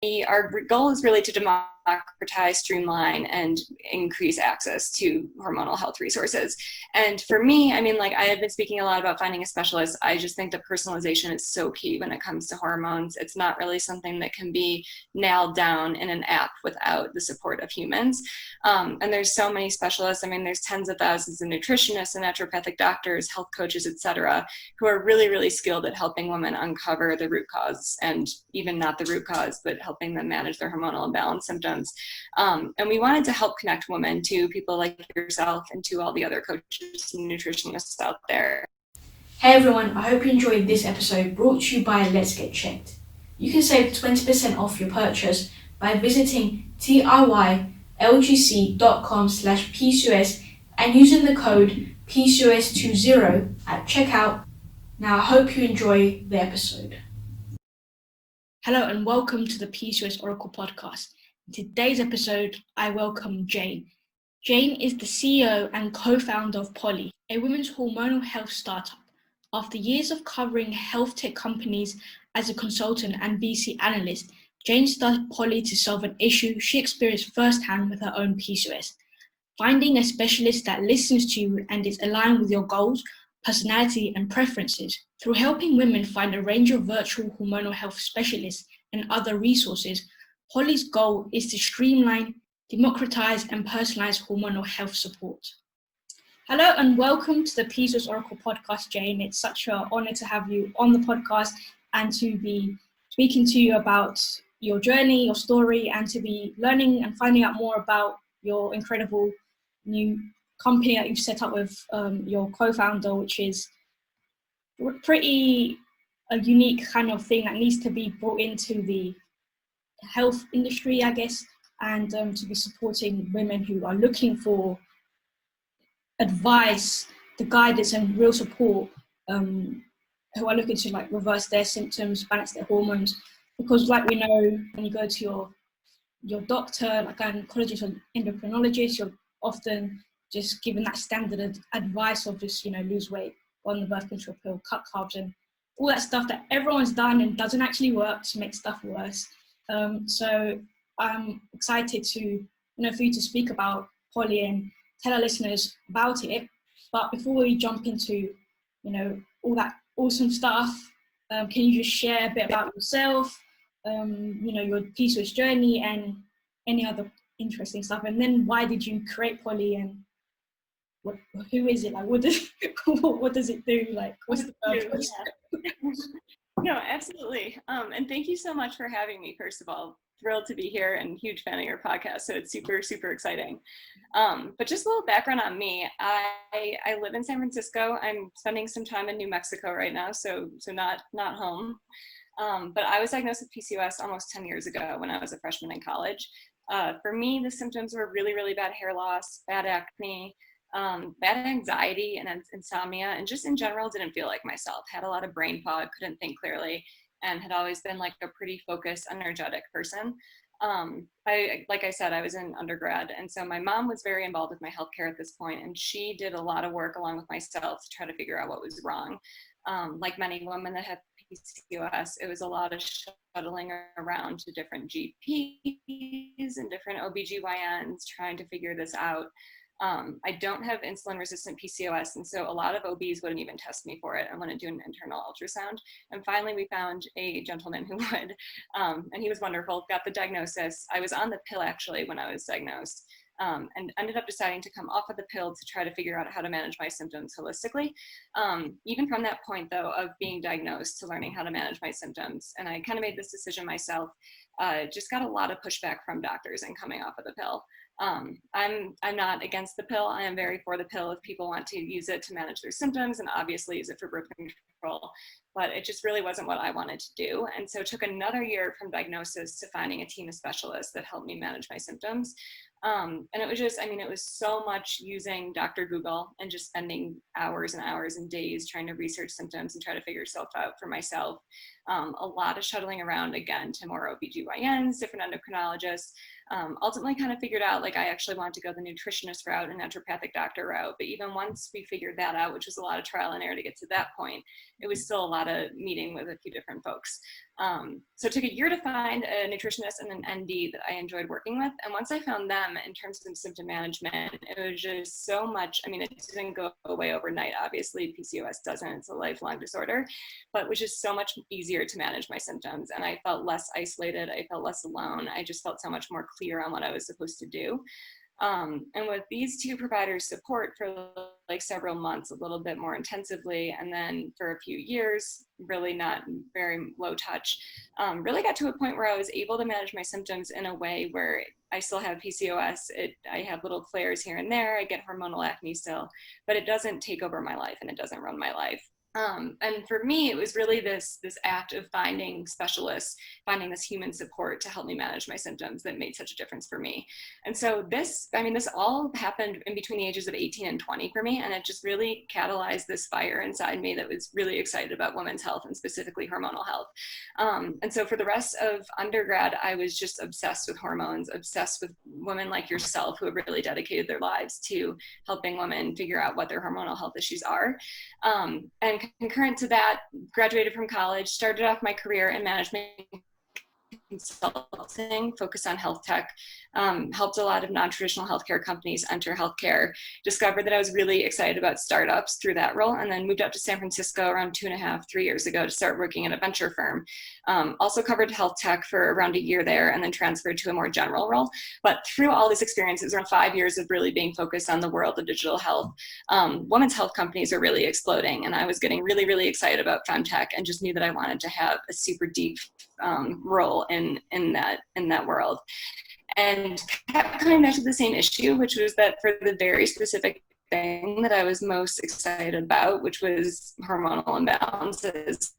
our goal is really to democratize, streamline, and increase access to hormonal health resources. And for me, I mean, like I have been speaking a lot about finding a specialist. I just think that personalization is so key when it comes to hormones. It's not really something that can be nailed down in an app without the support of humans. And there's so many specialists. I mean, there's tens of thousands of nutritionists and naturopathic doctors, health coaches, etc., who are really, really skilled at helping women uncover the root cause, and even not the root cause, but helping them manage their hormonal imbalance symptoms. And we wanted to help connect women to people like yourself and to all the other coaches and nutritionists out there. Hey everyone, I hope you enjoyed this episode brought to you by Let's Get Checked. You can save 20% off your purchase by visiting tiyLGC.com/PCOS and using the code PCOS20 at checkout. Now I hope you enjoy the episode. Hello and welcome to the PCOS Oracle Podcast. In today's episode, I welcome Jane. Jane is the CEO and co-founder of Pollie, a women's hormonal health startup. After years of covering health tech companies as a consultant and VC analyst, Jane started Pollie to solve an issue she experienced firsthand with her own PCOS. Finding a specialist that listens to you and is aligned with your goals, personality, and preferences. Through helping women find a range of virtual hormonal health specialists and other resources, Pollie's goal is to streamline, democratize, and personalize hormonal health support. Hello and welcome to the PCOS Oracle Podcast, Jane. It's such an honor to have you on the podcast and to be speaking to you about your journey, your story, and to be learning and finding out more about your incredible new company that you've set up with your co-founder, which is pretty a unique kind of thing that needs to be brought into the health industry, I guess, and to be supporting women who are looking for advice, the guidance and real support, who are looking to like reverse their symptoms, balance their hormones. Because like we know, when you go to your doctor, like an oncologist or endocrinologist, you're often just given that standard advice of just, lose weight, go on the birth control pill, cut carbs, and all that stuff that everyone's done and doesn't actually work to make stuff worse. So I'm excited to, for you to speak about Pollie and tell our listeners about it. But before we jump into, all that awesome stuff, can you just share a bit about yourself, your PCOS journey and any other interesting stuff? And then why did you create Pollie and who is it? Like, what does it do? Like, what's the purpose? No, absolutely. And thank you so much for having me, first of all. Thrilled to be here and huge fan of your podcast. So it's super, super exciting. But just a little background on me. I live in San Francisco. I'm spending some time in New Mexico right now, so not home. But I was diagnosed with PCOS almost 10 years ago when I was a freshman in college. For me, the symptoms were really, really bad hair loss, bad acne, bad anxiety and insomnia, and just in general didn't feel like myself. Had a lot of brain fog, couldn't think clearly, and had always been like a pretty focused, energetic person. Like I said, I was in undergrad, and so my mom was very involved with my healthcare at this point, and she did a lot of work along with myself to try to figure out what was wrong. Like many women that have PCOS, it was a lot of shuttling around to different GPs and different OBGYNs trying to figure this out. I don't have insulin resistant PCOS, and so a lot of OBs wouldn't even test me for it and wouldn't do an internal ultrasound. And finally we found a gentleman who would, and he was wonderful, got the diagnosis. I was on the pill actually when I was diagnosed, and ended up deciding to come off of the pill to try to figure out how to manage my symptoms holistically. Even from that point though, of being diagnosed to learning how to manage my symptoms, and I kind of made this decision myself, just got a lot of pushback from doctors and coming off of the pill. I'm not against the pill. I am very for the pill if people want to use it to manage their symptoms and obviously use it for birth control, but it just really wasn't what I wanted to do. And so it took another year from diagnosis to finding a team of specialists that helped me manage my symptoms. And it was just, it was so much using Dr. Google and just spending hours and hours and days trying to research symptoms and try to figure stuff out for myself. A lot of shuttling around again to more OBGYNs, different endocrinologists. Ultimately kind of figured out like I actually wanted to go the nutritionist route and naturopathic doctor route. But even once we figured that out, which was a lot of trial and error to get to that point, it was still a lot lot of meeting with a few different folks. So it took a year to find a nutritionist and an ND that I enjoyed working with. And once I found them, in terms of symptom management, it was just so much. I mean, it didn't go away overnight. Obviously, PCOS doesn't. It's a lifelong disorder, but it was just so much easier to manage my symptoms. And I felt less isolated. I felt less alone. I just felt so much more clear on what I was supposed to do. And with these two providers' support for like several months, a little bit more intensively, and then for a few years, really not very low touch, really got to a point where I was able to manage my symptoms in a way where I still have PCOS. I have little flares here and there. I get hormonal acne still, but it doesn't take over my life and it doesn't run my life. And for me, it was really this act of finding specialists, finding this human support to help me manage my symptoms that made such a difference for me. And so this all happened in between the ages of 18 and 20 for me. And it just really catalyzed this fire inside me that was really excited about women's health and specifically hormonal health. And so for the rest of undergrad, I was just obsessed with hormones, obsessed with women like yourself who have really dedicated their lives to helping women figure out what their hormonal health issues are. And concurrent to that, graduated from college, started off my career in management consulting, focused on health tech, helped a lot of non-traditional healthcare companies enter healthcare, discovered that I was really excited about startups through that role, and then moved up to San Francisco around 2.5-3 years ago to start working at a venture firm. Also covered health tech for around a year there, and then transferred to a more general role. But through all this experience, it was around 5 years of really being focused on the world of digital health. Women's health companies are really exploding, and I was getting really, really excited about femtech and just knew that I wanted to have a super deep role in that world. And kept coming back to the same issue, which was that for the very specific thing that I was most excited about, which was hormonal imbalances,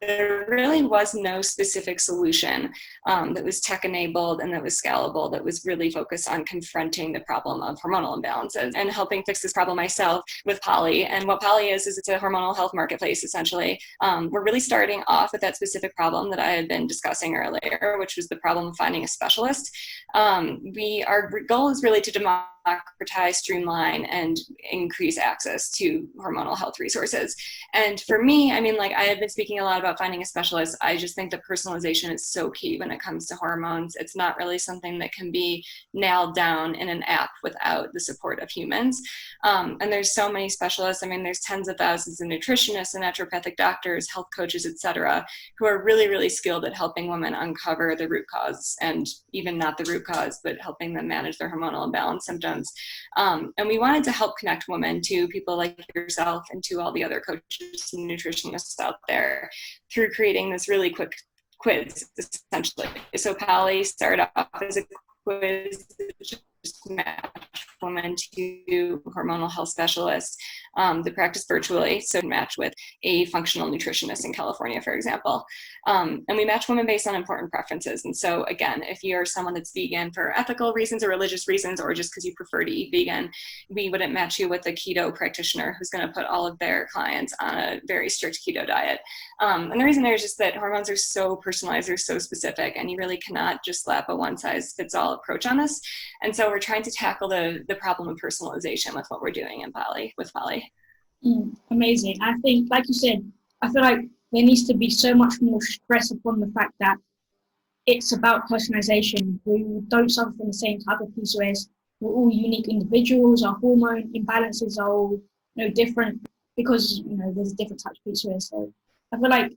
there really was no specific solution that was tech-enabled and that was scalable, that was really focused on confronting the problem of hormonal imbalances and helping fix this problem myself with Pollie. And what Pollie is it's a hormonal health marketplace, essentially. We're really starting off with that specific problem that I had been discussing earlier, which was the problem of finding a specialist. Our goal is really to democratize, streamline, and increase access to hormonal health resources. And for me, I have been speaking a lot about finding a specialist. I just think that personalization is so key when it comes to hormones. It's not really something that can be nailed down in an app without the support of humans. And there's so many specialists. There's tens of thousands of nutritionists and naturopathic doctors, health coaches, etc., who are really, really skilled at helping women uncover the root cause, and even not the root cause, but helping them manage their hormonal imbalance symptoms. And we wanted to help connect women to people like yourself and to all the other coaches and nutritionists out there through creating this really quick quiz, essentially. So Pollie started off as a quiz that just match women to hormonal health specialists that practice virtually, so match with a functional nutritionist in California, for example. And we match women based on important preferences. And so again, if you're someone that's vegan for ethical reasons or religious reasons, or just because you prefer to eat vegan, we wouldn't match you with a keto practitioner who's going to put all of their clients on a very strict keto diet. And the reason there is just that hormones are so personalized, they're so specific, and you really cannot just slap a one-size-fits-all approach on this. And so we're trying to tackle the problem of personalization with what we're doing in Pollie, with Pollie. Amazing. I think, like you said, I feel like there needs to be so much more stress upon the fact that it's about personalization. We don't suffer from the same type of PCOS. We're all unique individuals. Our hormone imbalances are all different because there's different types of PCOS. So I feel like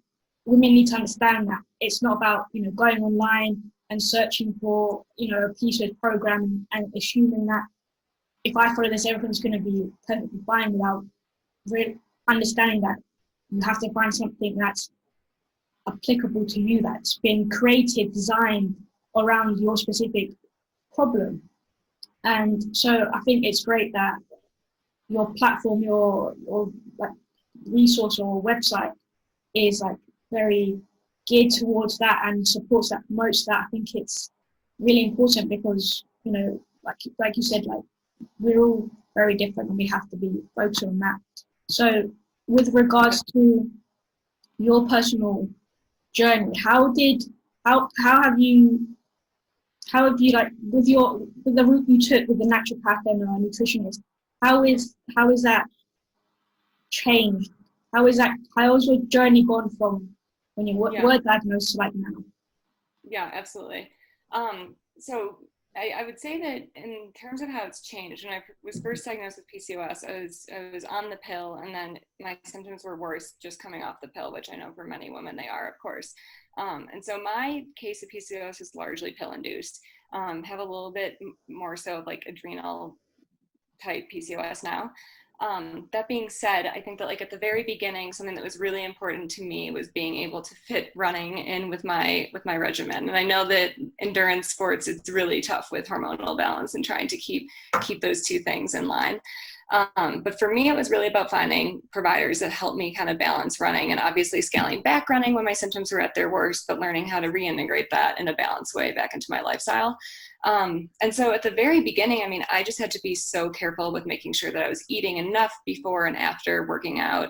women need to understand that it's not about going online and searching for a PCOS program and assuming that if I follow this, everything's going to be perfectly fine, without really understanding that you have to find something that's applicable to you, that's been created, designed around your specific problem. And so I think it's great that your platform, your like resource or website is like very geared towards that and supports that, promotes that. I think it's really important because like you said, like we're all very different and we have to be focused on that. So with regards to your personal journey, how have you like with the route you took with the naturopath and nutritionist, how is that changed How is that? How has your journey gone from when you were diagnosed to like now? Yeah, absolutely. So I would say that in terms of how it's changed, when I was first diagnosed with PCOS, I was on the pill, and then my symptoms were worse just coming off the pill, which I know for many women they are, of course. And so my case of PCOS is largely pill induced. Have a little bit more so of like adrenal type PCOS now. That being said, I think that like at the very beginning, something that was really important to me was being able to fit running in with my regimen. And I know that endurance sports, it's really tough with hormonal balance and trying to keep those two things in line. But for me, it was really about finding providers that helped me kind of balance running, and obviously scaling back running when my symptoms were at their worst, but learning how to reintegrate that in a balanced way back into my lifestyle. And so at the very beginning, I mean, I just had to be so careful with making sure that I was eating enough before and after working out,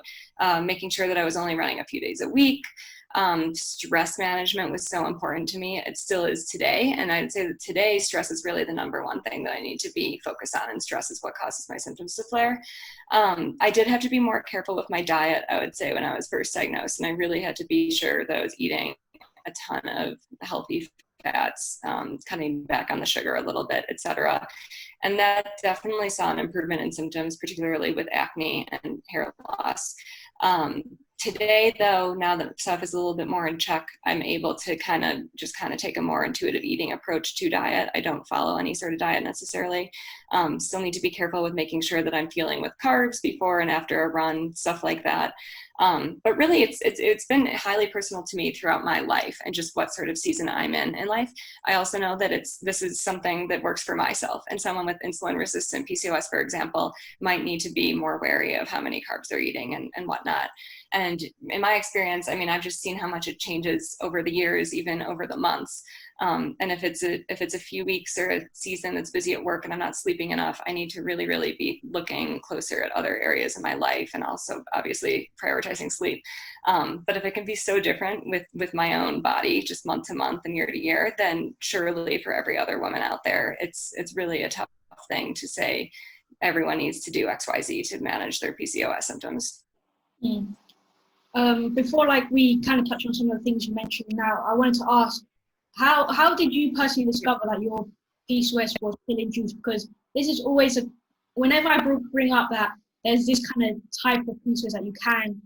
making sure that I was only running a few days a week. Stress management was so important to me. It still is today. And I'd say that today stress is really the number one thing that I need to be focused on, and stress is what causes my symptoms to flare. I did have to be more careful with my diet, I would say, when I was first diagnosed. And I really had to be sure that I was eating a ton of healthy fats, cutting back on the sugar a little bit, etc. And that definitely saw an improvement in symptoms, particularly with acne and hair loss. Today, though, now that stuff is a little bit more in check, I'm able to kind of take a more intuitive eating approach to diet. I don't follow any sort of diet necessarily. Still need to be careful with making sure that I'm fueling with carbs before and after a run, stuff like that. But really, it's been highly personal to me throughout my life and just what sort of season I'm in life. I also know that this is something that works for myself, and someone with insulin-resistant PCOS, for example, might need to be more wary of how many carbs they're eating and whatnot. And in my experience, I mean, I've just seen how much it changes over the years, even over the months. And if it's a few weeks or a season that's busy at work and I'm not sleeping enough, I need to really, really be looking closer at other areas in my life, and also obviously prioritizing sleep. But if it can be so different with my own body, just month to month and year to year, then surely for every other woman out there, it's really a tough thing to say everyone needs to do XYZ to manage their PCOS symptoms. Mm. Before we kind of touch on some of the things you mentioned now, I wanted to ask, how did you personally discover that your PCOS was pill induced? Because this is always whenever I bring up that there's this kind of type of PCOS that you can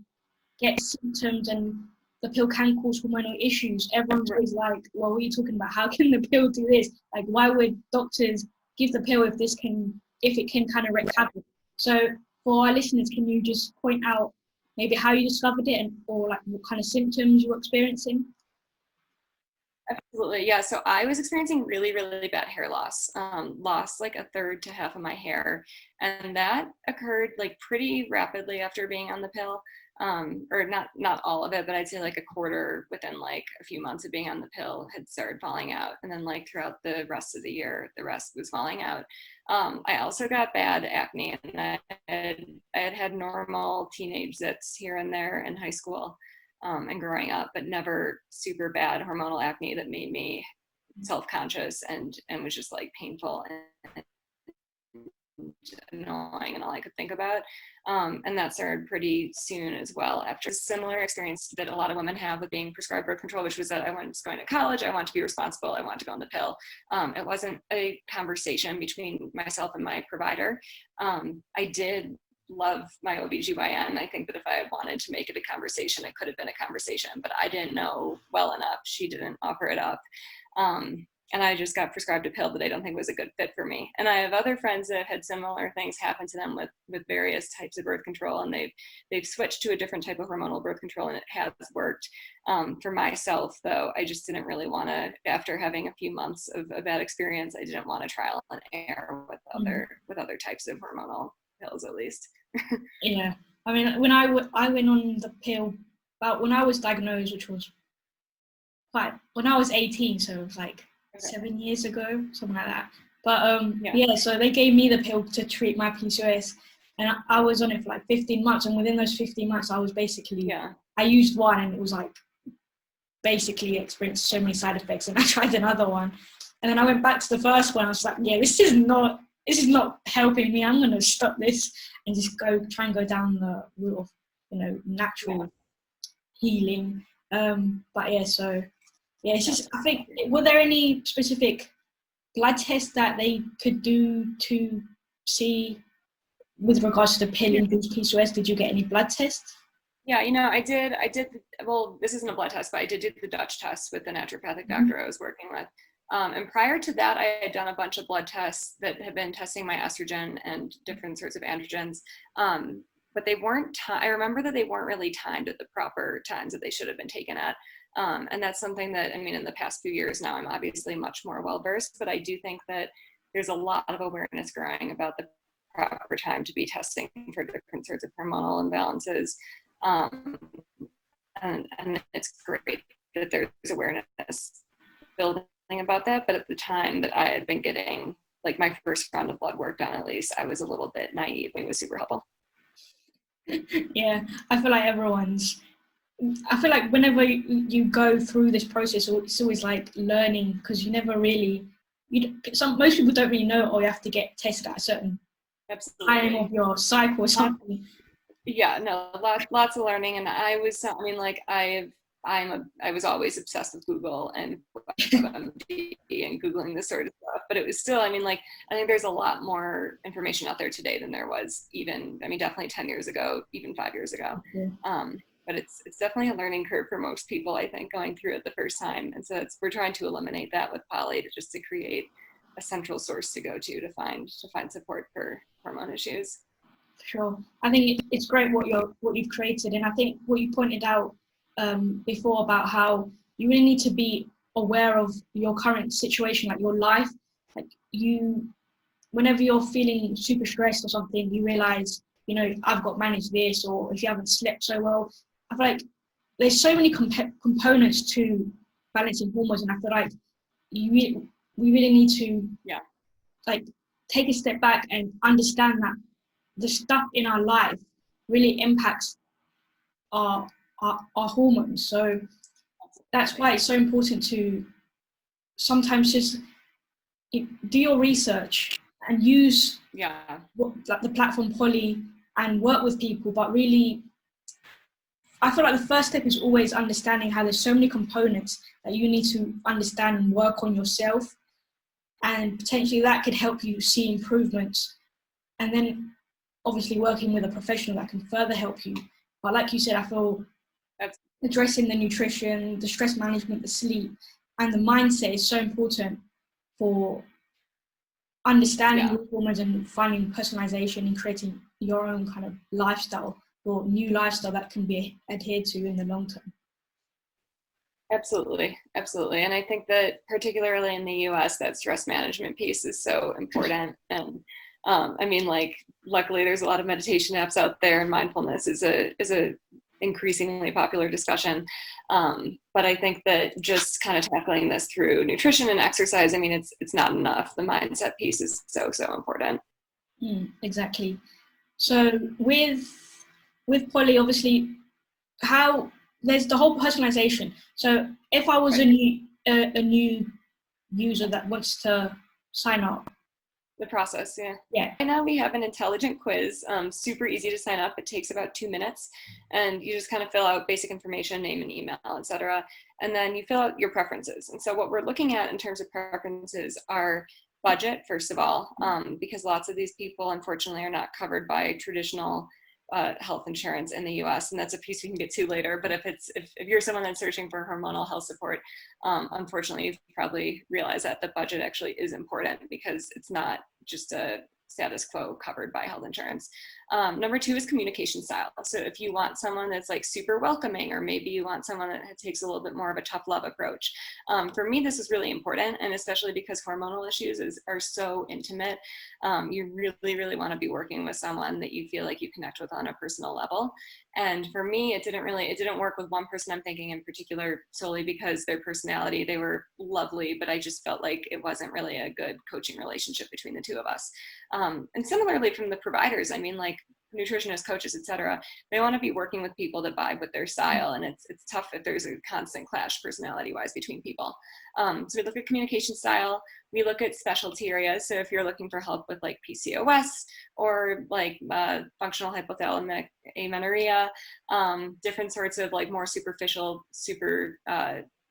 get symptoms and the pill can cause hormonal issues, everyone's always like, well, what are you talking about? How can the pill do this? Like, why would doctors give the pill if it can kind of wreak havoc? So for our listeners, can you just point out maybe how you discovered it, or like what kind of symptoms you were experiencing? Absolutely, yeah. So I was experiencing really, really bad hair loss. Lost like a third to half of my hair, and that occurred like pretty rapidly after being on the pill. Or not all of it, but I'd say like a quarter within like a few months of being on the pill had started falling out, and then like throughout the rest of the year, the rest was falling out. I also got bad acne, and I had normal teenage zits here and there in high school and growing up, but never super bad hormonal acne that made me self-conscious and was just like painful and annoying and all I could think about. And that started pretty soon as well, after a similar experience that a lot of women have with being prescribed birth control, which was that I was going to college, I want to be responsible, I want to go on the pill. It wasn't a conversation between myself and my provider. I did love my OBGYN. I think that if I had wanted to make it a conversation, it could have been a conversation, but I didn't know well enough. She didn't offer it up. And I just got prescribed a pill that I don't think was a good fit for me. And I have other friends that have had similar things happen to them with various types of birth control, and they've switched to a different type of hormonal birth control, and it has worked. For myself, though, I just didn't really want to, after having a few months of a bad experience, I didn't want to trial and error with other types of hormonal pills, at least. Yeah, I mean, when I went on the pill, about when I was diagnosed, which was when I was 18, so it was like 7 years ago, something like that. But so they gave me the pill to treat my PCOS, and I was on it for like 15 months. And within those 15 months, I was basically, I used one, and it was like basically experienced so many side effects, and I tried another one. And then I went back to the first one. I was like, yeah, this is not helping me. I'm going to stop this and just try and go down the route of natural healing. But yeah, so yeah, it's just, I think, were there any specific blood tests that they could do to see with regards to the pill-induced PCOS? Did you get any blood tests? Yeah, I did, well, this isn't a blood test, but I did do the Dutch test with the naturopathic doctor I was working with. And prior to that, I had done a bunch of blood tests that had been testing my estrogen and different sorts of androgens. But they weren't, I remember that they weren't really timed at the proper times that they should have been taken at. And that's something that, in the past few years now, I'm obviously much more well-versed, but I do think that there's a lot of awareness growing about the proper time to be testing for different sorts of hormonal imbalances. And it's great that there's awareness building about that, but at the time that I had been getting like my first round of blood work done, at least I was a little bit naive. It was super helpful. Yeah, I feel like whenever you go through this process, it's always like learning, because you never really, most people don't really know, or you have to get tested at a certain time of your cycle or something. Yeah, no, lots of learning. And I was always obsessed with Google and WebMD and Googling this sort of stuff, but it was still, I think there's a lot more information out there today than there was even, definitely 10 years ago, even 5 years ago. But it's definitely a learning curve for most people, I think, going through it the first time. And so we're trying to eliminate that with Pollie, to create a central source to go to find support for hormone issues. Sure. I think it's great what you've created, and I think what you pointed out before about how you really need to be aware of your current situation, like your life. Like whenever you're feeling super stressed or something, you realize, I've got to manage this, or if you haven't slept so well, I feel like there's so many components to balancing hormones, and I feel like we really need to take a step back and understand that the stuff in our life really impacts our hormones. So that's why it's so important to sometimes just do your research and use the platform Pollie and work with people. But really, I feel like the first step is always understanding how there's so many components that you need to understand and work on yourself, and potentially that could help you see improvements. And then obviously working with a professional that can further help you. But like you said, I feel addressing the nutrition, the stress management, the sleep, and the mindset is so important for understanding your hormones and finding personalization and creating your own kind of lifestyle, or new lifestyle that can be adhered to in the long term. Absolutely. And I think that particularly in the US, that stress management piece is so important. And luckily there's a lot of meditation apps out there, and mindfulness is a increasingly popular discussion. But I think that just kind of tackling this through nutrition and exercise, it's not enough. The mindset piece is so important. Exactly. So with Pollie, obviously, how there's the whole personalization. So if I was a new user that wants to sign up, the process, yeah. Right now we have an intelligent quiz, super easy to sign up. It takes about 2 minutes, and you just kind of fill out basic information, name and email, etc. And then you fill out your preferences. And so what we're looking at in terms of preferences are budget, first of all, because lots of these people, unfortunately, are not covered by traditional health insurance in the US, and that's a piece we can get to later. But if you're someone that's searching for hormonal health support, unfortunately, you probably realize that the budget actually is important, because it's not just a status quo covered by health insurance. Number 2 is communication style. So if you want someone that's like super welcoming, or maybe you want someone that takes a little bit more of a tough love approach. For me, this is really important, and especially because hormonal issues are so intimate. You really want to be working with someone that you feel like you connect with on a personal level. And for me, it didn't work with one person I'm thinking in particular, solely because their personality, they were lovely, but I just felt like it wasn't really a good coaching relationship between the two of us. And similarly from the providers, nutritionists, coaches, etc., they want to be working with people that vibe with their style, and it's tough if there's a constant clash personality-wise between people. So we look at communication style, we look at specialty areas. So if you're looking for help with like PCOS or like functional hypothalamic amenorrhea, different sorts of like more superficial,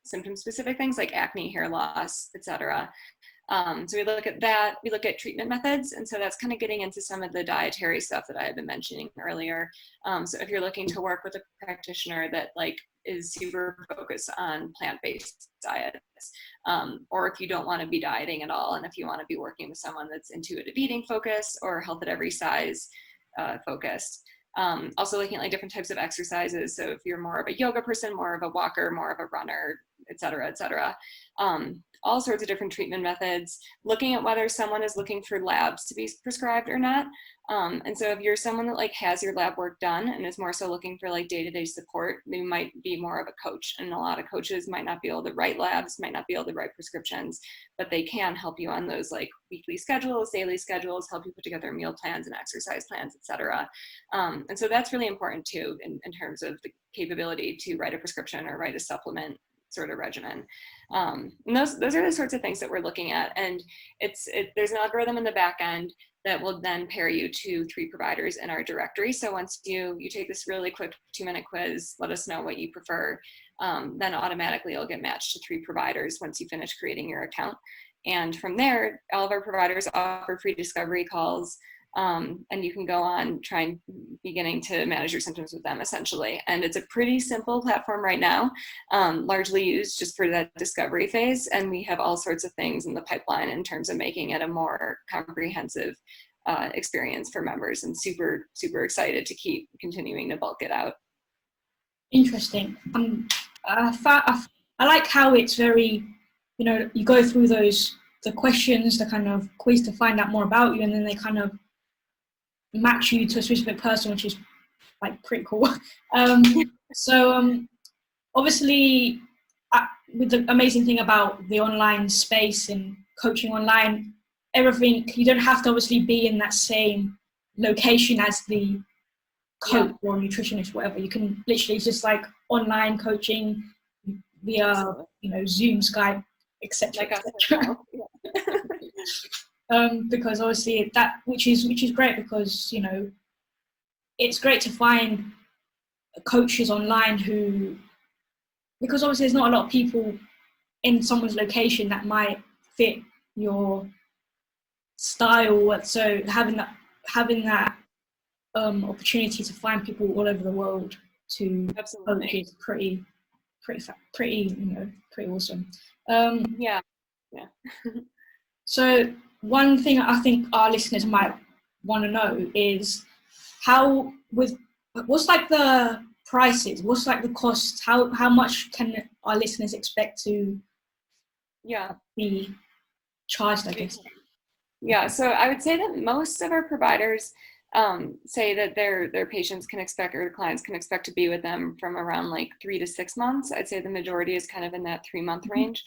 symptom-specific things like acne, hair loss, etc. So we look at that. We look at treatment methods, and so that's kind of getting into some of the dietary stuff that I had been mentioning earlier. So if you're looking to work with a practitioner that like is super focused on plant-based diets, or if you don't want to be dieting at all, and if you want to be working with someone that's intuitive eating focused or health at every size focused. Also looking at like different types of exercises. So if you're more of a yoga person, more of a walker, more of a runner, et cetera, et cetera. All sorts of different treatment methods, looking at whether someone is looking for labs to be prescribed or not. And so if you're someone that like has your lab work done and is more so looking for like day-to-day support, they might be more of a coach. And a lot of coaches might not be able to write labs, might not be able to write prescriptions, but they can help you on those like weekly schedules, daily schedules, help you put together meal plans and exercise plans, et cetera. And so that's really important too, in terms of the capability to write a prescription or write a supplement sort of regimen. And those are the sorts of things that we're looking at. And there's an algorithm in the back end that will then pair you to 3 providers in our directory. So once you take this really quick 2-minute quiz, let us know what you prefer, then automatically you'll get matched to 3 providers once you finish creating your account. And from there, all of our providers offer free discovery calls, and you can go on trying beginning to manage your symptoms with them essentially. And it's a pretty simple platform right now, largely used just for that discovery phase. And we have all sorts of things in the pipeline in terms of making it a more comprehensive experience for members, and super, super excited to keep continuing to bulk it out. Interesting. I like how it's very, you go through the questions, the kind of quiz to find out more about you, and then they kind of match you to a specific person, which is like pretty cool. Obviously, with the amazing thing about the online space and coaching online, everything, you don't have to obviously be in that same location as the coach or nutritionist, whatever. You can literally just like online coaching via Zoom, Skype, etc. Because obviously which is great, because it's great to find coaches online because obviously there's not a lot of people in someone's location that might fit your style. So having that opportunity to find people all over the world to coach is pretty awesome. So one thing I think our listeners might want to know is what's like the prices, what's like the costs, how much can our listeners expect to be charged, I guess? Yeah, so I would say that most of our providers say that their patients can expect, or clients can expect, to be with them from around like 3 to 6 months. I'd say the majority is kind of in that 3-month range.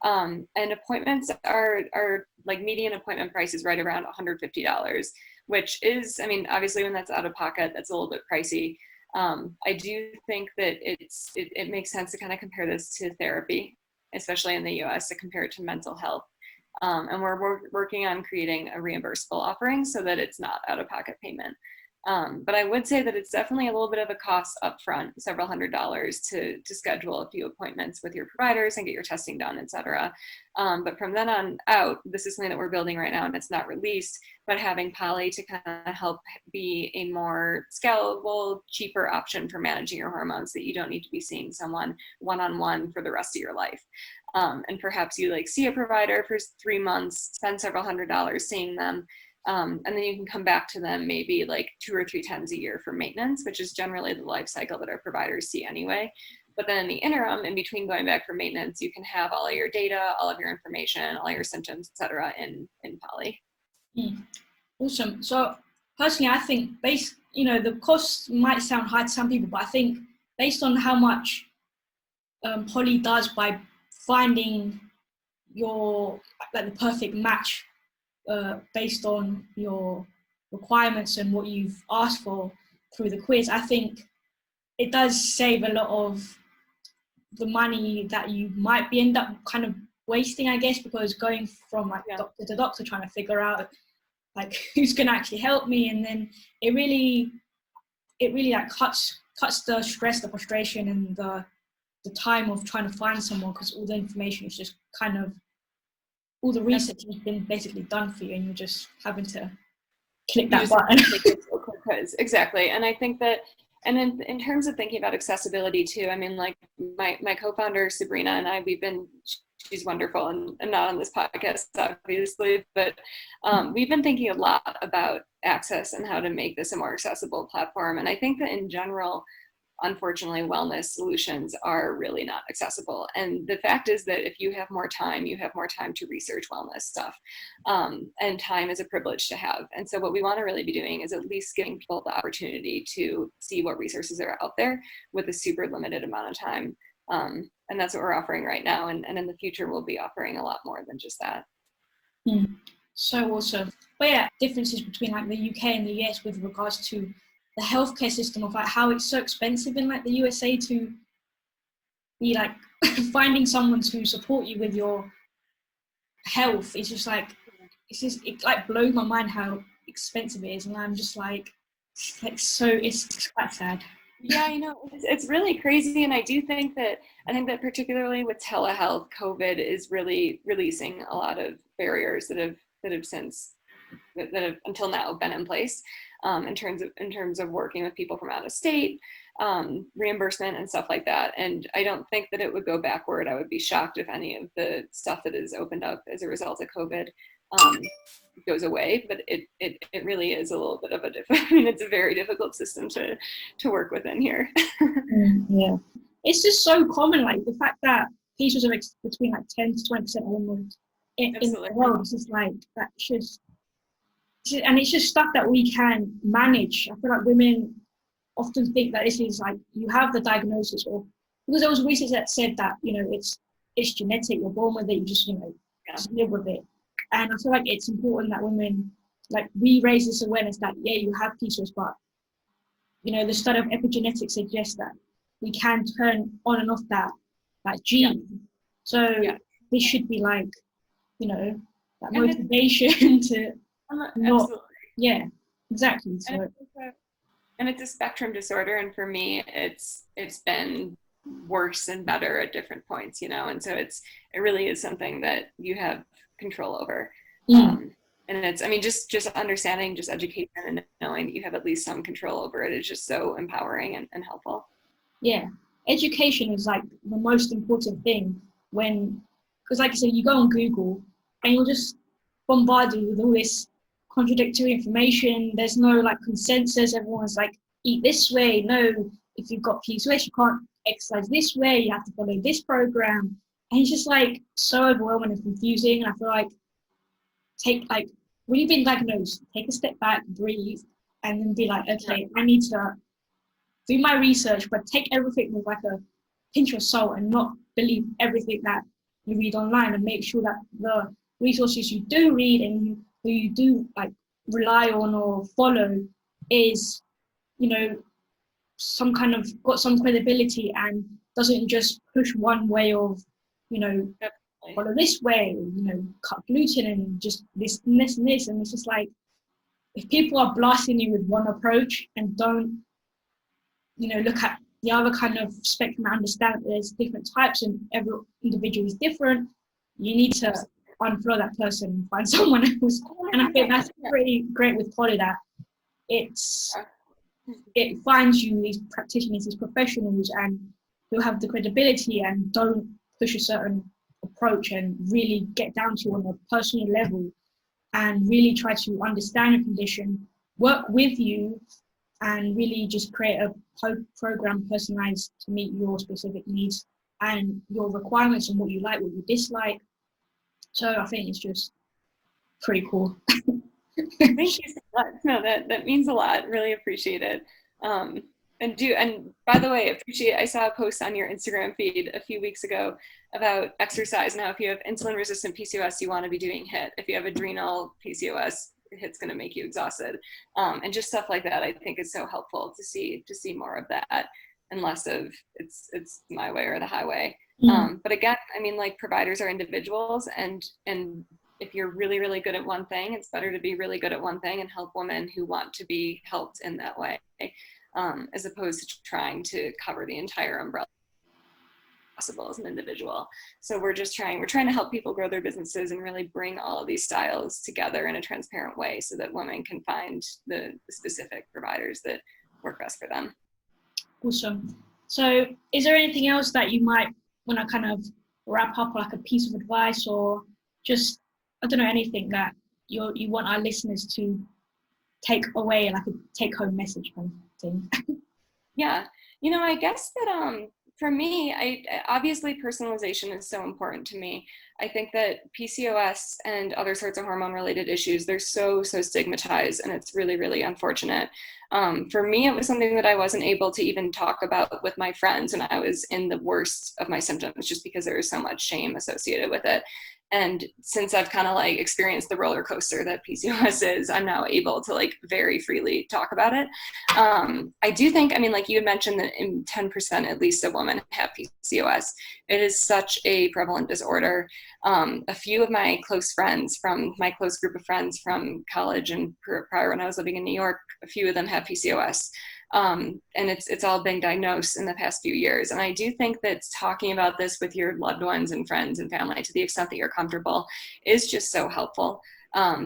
And appointments are like median appointment price is right around $150, which is, I mean, obviously when that's out of pocket, that's a little bit pricey. I do think that it makes sense to kind of compare this to therapy, especially in the US, to compare it to mental health. And we're working on creating a reimbursable offering so that it's not out-of-pocket payment. But I would say that it's definitely a little bit of a cost upfront, several $100s to schedule a few appointments with your providers and get your testing done, et cetera. But from then on out, this is something that we're building right now and it's not released, but having Pollie to kind of help be a more scalable, cheaper option for managing your hormones, that you don't need to be seeing someone one-on-one for the rest of your life. And perhaps you like see a provider for 3 months, spend several $100s seeing them, and then you can come back to them maybe like 2 or 3 times a year for maintenance, which is generally the life cycle that our providers see anyway. But then in the interim, in between going back for maintenance, you can have all of your data, all of your information, all your symptoms, et cetera, in Pollie. Awesome. So personally, I think the costs might sound high to some people, but I think based on how much Pollie does by finding the perfect match based on your requirements and what you've asked for through the quiz, I think it does save a lot of the money that you might be end up kind of wasting, I guess, because going from like doctor to doctor trying to figure out like who's going to actually help me, and then it really like cuts the stress, the frustration, and the time of trying to find someone, because all the information is just kind of, all the research has been basically done for you and you're just having to click that button. Exactly. And I think that, and then in terms of thinking about accessibility too, I mean, like my co-founder Sabrina and I, she's wonderful and not on this podcast obviously, but we've been thinking a lot about access and how to make this a more accessible platform. And I think that in general, unfortunately, wellness solutions are really not accessible. And the fact is that if you have more time to research wellness stuff. And time is a privilege to have. And so what we want to really be doing is at least giving people the opportunity to see what resources are out there with a super limited amount of time. And that's what we're offering right now. And in the future, we'll be offering a lot more than just that. So awesome. But yeah, differences between like the UK and the US with regards to the healthcare system, of like how it's so expensive in like the USA to be like finding someone to support you with your health. It's just like, it like blows my mind how expensive it is, and I'm just like so it's quite sad. Yeah, it's really crazy. And I think that particularly with telehealth, COVID is really releasing a lot of barriers that have until now been in place. In terms of working with people from out of state, reimbursement and stuff like that. And I don't think that it would go backward. I would be shocked if any of the stuff that is opened up as a result of COVID goes away. But it really is a little bit of it's a very difficult system to work within here. Yeah, it's just so common. Like the fact that PCOS are between like 10 to 20% of women in the world, it's just like and it's just stuff that we can manage. I feel like women often think that this is like, you have the diagnosis, or because there was research that said that, it's genetic, you're born with it, you just, just live with it. And I feel like it's important that women, like, we raise this awareness that, yeah, you have PCOS, but, the study of epigenetics suggests that we can turn on and off that gene. Yeah. So this should be like, that motivation to not, absolutely. Yeah, exactly. So. And it's a spectrum disorder, and for me, it's been worse and better at different points, and so it really is something that you have control over. And it's, just understanding, just education and knowing that you have at least some control over it is just so empowering and helpful. Yeah, education is like the most important thing because like I said, you go on Google and you're just bombarded with all this contradictory information. There's no like consensus. Everyone's like, eat this way. No, if you've got PCOS, you can't exercise this way. You have to follow this program. And it's just like so overwhelming and confusing. And I feel like when you've been diagnosed, take a step back, breathe, and then be like, okay, I need to do my research, but take everything with like a pinch of salt and not believe everything that you read online, and make sure that the resources you do read and who you do like rely on or follow is, some kind of got some credibility and doesn't just push one way of, follow this way, cut gluten and just this and this and this. And it's just like, if people are blasting you with one approach and don't, look at the other kind of spectrum and understand that there's different types and every individual is different, you need to unfollow that person and find someone else. And I think that's pretty great with Pollie, that it finds you these practitioners, these professionals, and who have the credibility and don't push a certain approach and really get down to you on a personal level and really try to understand your condition, work with you, and really just create a program personalized to meet your specific needs and your requirements and what you like, what you dislike. So I think it's just pretty cool. Thank you so much. No, that means a lot. Really appreciate it. And by the way, I saw a post on your Instagram feed a few weeks ago about exercise. Now, if you have insulin resistant PCOS, you want to be doing HIIT. If you have adrenal PCOS, hit's going to make you exhausted. And just stuff like that, I think is so helpful to see more of that and less of it's my way or the highway. But again, I mean, like, providers are individuals, and if you're really, really good at one thing, it's better to be really good at one thing and help women who want to be helped in that way, as opposed to trying to cover the entire umbrella possible as an individual. So we're trying to help people grow their businesses and really bring all of these styles together in a transparent way so that women can find the specific providers that work best for them. Awesome. So is there anything else that you might want to kind of wrap up, like a piece of advice, or just, I don't know, anything that you want our listeners to take away, like a take-home message kind of thing? Yeah, I guess that for me, obviously personalization is so important to me. I think that PCOS and other sorts of hormone-related issues, they're so stigmatized, and it's really, really unfortunate. For me, it was something that I wasn't able to even talk about with my friends when I was in the worst of my symptoms, just because there was so much shame associated with it. And since I've kind of like experienced the roller coaster that PCOS is, I'm now able to like very freely talk about it. I do think, I mean, like you had mentioned that in 10% at least of women have PCOS. It is such a prevalent disorder. A few of my close friends from my close group of friends from college and prior when I was living in New York, a few of them have PCOS. And it's all been diagnosed in the past few years. And I do think that talking about this with your loved ones and friends and family, to the extent that you're comfortable, is just so helpful.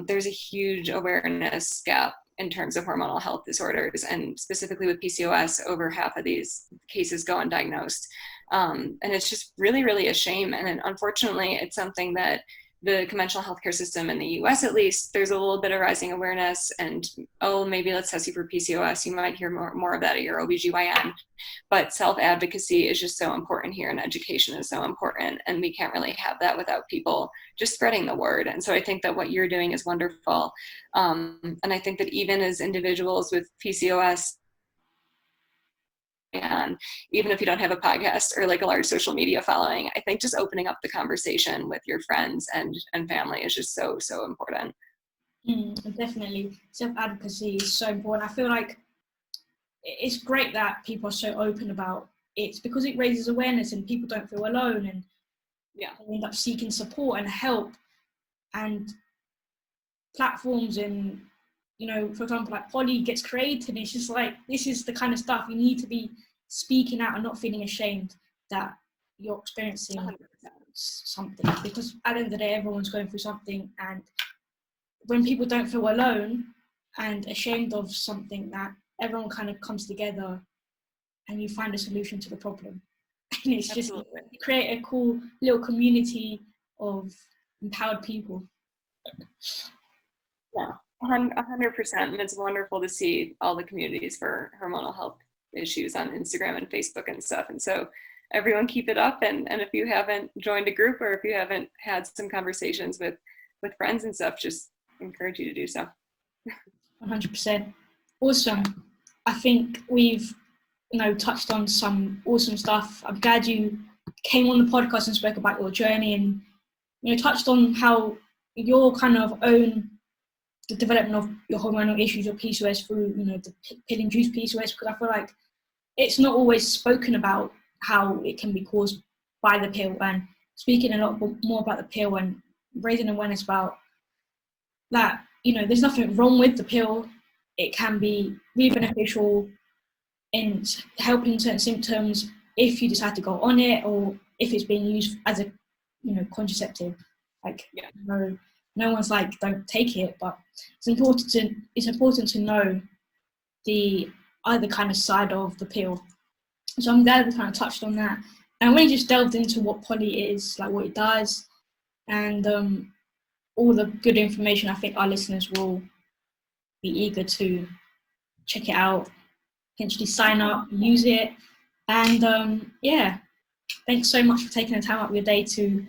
There's a huge awareness gap in terms of hormonal health disorders, and specifically with PCOS, over half of these cases go undiagnosed. And it's just really, really a shame. And unfortunately, it's something that the conventional healthcare system in the US, at least, there's a little bit of rising awareness and, oh, maybe let's test you for PCOS. You might hear more of that at your OBGYN. But self-advocacy is just so important here, and education is so important. And we can't really have that without people just spreading the word. And so I think that what you're doing is wonderful. And I think that even as individuals with PCOS, and even if you don't have a podcast or like a large social media following, I think just opening up the conversation with your friends and family is just so important. Definitely. Self-advocacy is so important. I feel like it's great that people are so open about it, because it raises awareness and people don't feel alone, and they end up seeking support and help, and platforms, and for example, like Pollie gets created, and it's just like, this is the kind of stuff you need to be speaking out and not feeling ashamed that you're experiencing 100%. Something, because at the end of the day, everyone's going through something, and when people don't feel alone and ashamed of something, that everyone kind of comes together and you find a solution to the problem. And it's just create a cool little community of empowered people. Yeah, 100%. And it's wonderful to see all the communities for hormonal health issues on Instagram and Facebook and stuff. And so everyone keep it up. And if you haven't joined a group, or if you haven't had some conversations with friends and stuff, just encourage you to do so. 100%. Awesome. I think we've touched on some awesome stuff. I'm glad you came on the podcast and spoke about your journey, and touched on how your kind of own the development of your hormonal issues, your PCOS, through the pill-induced PCOS, because I feel like it's not always spoken about how it can be caused by the pill, and speaking a lot more about the pill and raising awareness about that, there's nothing wrong with the pill. It can be really beneficial in helping certain symptoms if you decide to go on it, or if it's being used as a contraceptive. No one's like, don't take it, but it's important to know the other kind of side of the pill. So I'm glad we kind of touched on that, and we just delved into what Pollie is, like what it does, and all the good information. I think our listeners will be eager to check it out, potentially sign up, use it, and thanks so much for taking the time out of your day to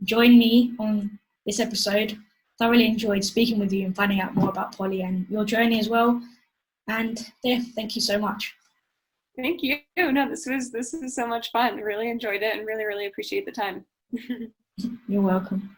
join me on this episode. I really enjoyed speaking with you and finding out more about Pollie and your journey as well. And thank you so much. Thank you. No, this is so much fun. Really enjoyed it, and really, really appreciate the time. You're welcome.